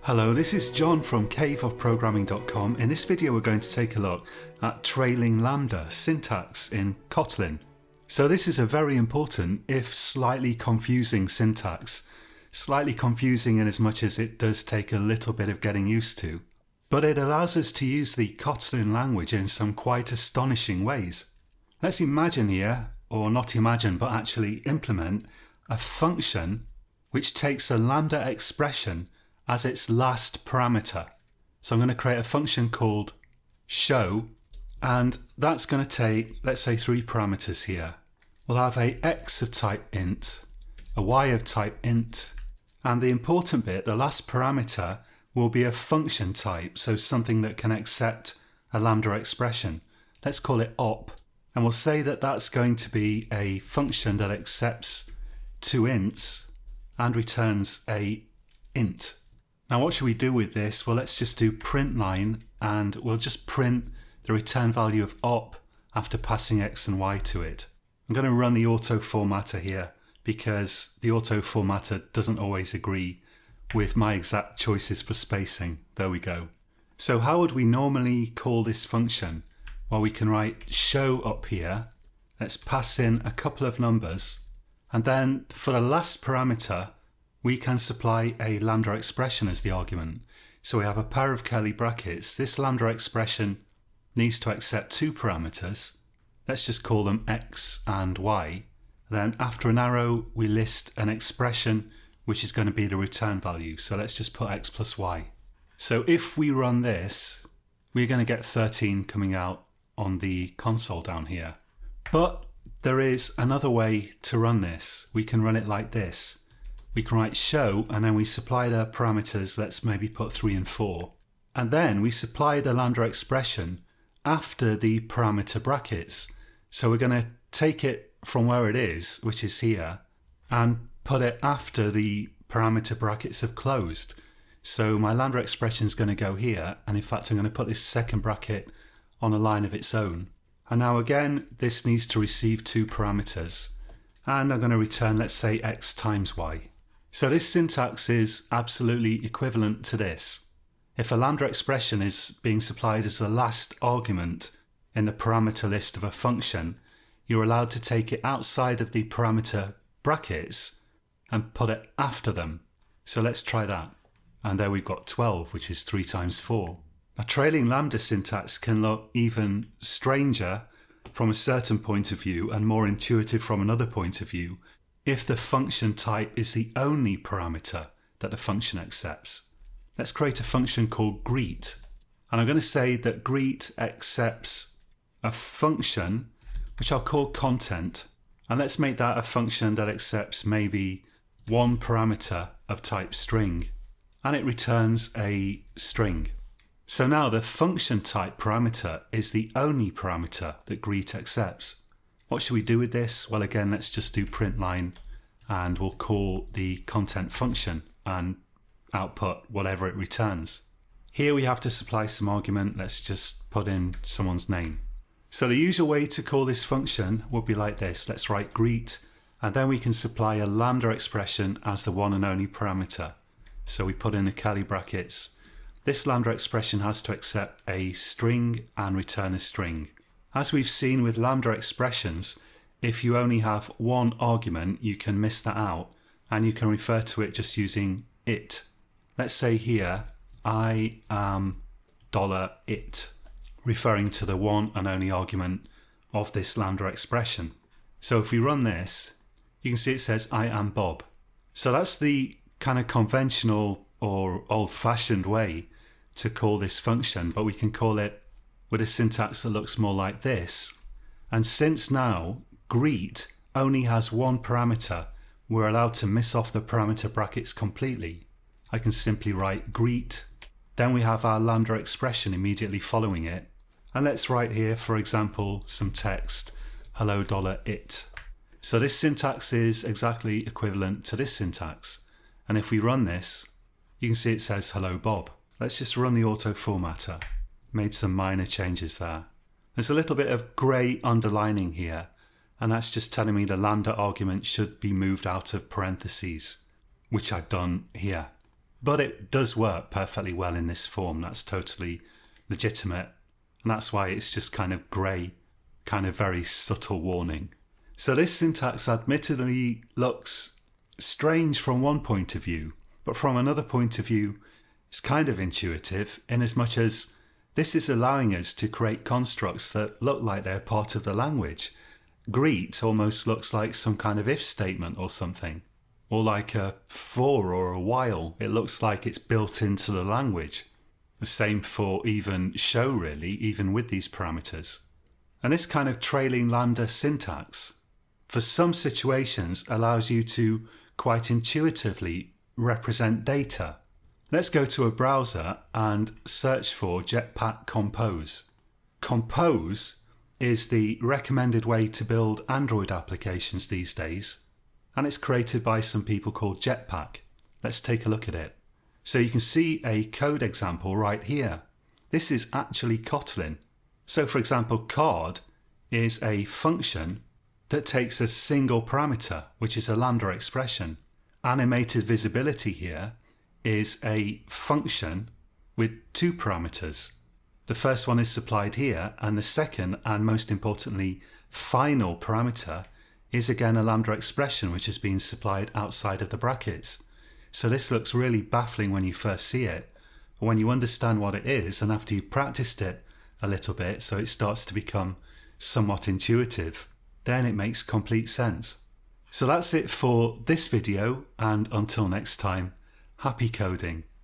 Hello, this is John from caveofprogramming.com. In this video we're going to take a look at trailing lambda syntax in Kotlin. So this is a very important, if slightly confusing syntax. Slightly confusing in as much as it does take a little bit of getting used to. But it allows us to use the Kotlin language in some quite astonishing ways. Let's imagine here, or not imagine but actually implement, a function which takes a lambda expression as its last parameter. So I'm going to create a function called show, and that's going to take, let's say, 3 parameters here. We'll have a x of type int, a y of type int, and the important bit, the last parameter, will be a function type, so something that can accept a lambda expression. Let's call it op, and we'll say that that's going to be a function that accepts 2 ints and returns a int. Now what should we do with this? Well, let's just do print line, and we'll just print the return value of op after passing x and y to it. I'm going to run the auto formatter here because the auto formatter doesn't always agree with my exact choices for spacing. There we go. So how would we normally call this function? Well, we can write show up here. Let's pass in a couple of numbers, and then for the last parameter we can supply a lambda expression as the argument. So we have a pair of curly brackets. This lambda expression needs to accept 2 parameters. Let's just call them x and y. Then after an arrow we list an expression which is going to be the return value. So let's just put x plus y. So if we run this, we're going to get 13 coming out on the console down here. But there is another way to run this. We can run it like this. We can write show, and then we supply the parameters, let's maybe put 3 and 4. And then we supply the lambda expression after the parameter brackets. So we're going to take it from where it is, which is here, and put it after the parameter brackets have closed. So my lambda expression is going to go here, and in fact I'm going to put this second bracket on a line of its own. And now again, this needs to receive 2 parameters, and I'm going to return, let's say, x times y. So this syntax is absolutely equivalent to this. If a lambda expression is being supplied as the last argument in the parameter list of a function, you're allowed to take it outside of the parameter brackets and put it after them. So let's try that. And there we've got 12, which is 3 times 4. Now, trailing lambda syntax can look even stranger from a certain point of view and more intuitive from another point of view if the function type is the only parameter that the function accepts. Let's create a function called greet, and I'm going to say that greet accepts a function which I'll call content, and let's make that a function that accepts maybe 1 parameter of type string, and it returns a string. So now the function type parameter is the only parameter that greet accepts. What should we do with this? Well, again, let's just do print line, and we'll call the content function and output whatever it returns. Here we have to supply some argument. Let's just put in someone's name. So the usual way to call this function would be like this. Let's write greet, and then we can supply a lambda expression as the one and only parameter. So we put in the curly brackets. This lambda expression has to accept a string and return a string. As we've seen with lambda expressions, if you only have 1 argument, you can miss that out, and you can refer to it just using it. Let's say here, I am $it, referring to the one and only argument of this lambda expression. So if we run this, you can see it says I am Bob. So that's the kind of conventional or old-fashioned way to call this function, but we can call it with a syntax that looks more like this. And since now greet only has 1 parameter, we're allowed to miss off the parameter brackets completely. I can simply write greet, then we have our lambda expression immediately following it, and let's write here, for example, some text, hello $it. So this syntax is exactly equivalent to this syntax, and if we run this, you can see it says hello Bob. Let's just run the auto formatter. Made some minor changes there. There's a little bit of grey underlining here, and that's just telling me the lambda argument should be moved out of parentheses, which I've done here. But it does work perfectly well in this form. That's totally legitimate. And that's why it's just kind of grey, kind of very subtle warning. So this syntax admittedly looks strange from one point of view, but from another point of view, it's kind of intuitive in as much as this is allowing us to create constructs that look like they're part of the language. Greet almost looks like some kind of if statement or something, or like a for or a while. It looks like it's built into the language. The same for even show, really, even with these parameters. And this kind of trailing lambda syntax, for some situations, allows you to quite intuitively represent data. Let's go to a browser and search for Jetpack Compose. Compose is the recommended way to build Android applications these days, and it's created by some people called Jetpack. Let's take a look at it. So you can see a code example right here. This is actually Kotlin. So for example, card is a function that takes a single parameter, which is a lambda expression. Animated visibility here is a function with two parameters. The first one is supplied here, and the second, and most importantly, final parameter is again a lambda expression which has been supplied outside of the brackets. So this looks really baffling when you first see it, but when you understand what it is and after you've practiced it a little bit so it starts to become somewhat intuitive, then it makes complete sense. So that's it for this video, and until next time, happy coding.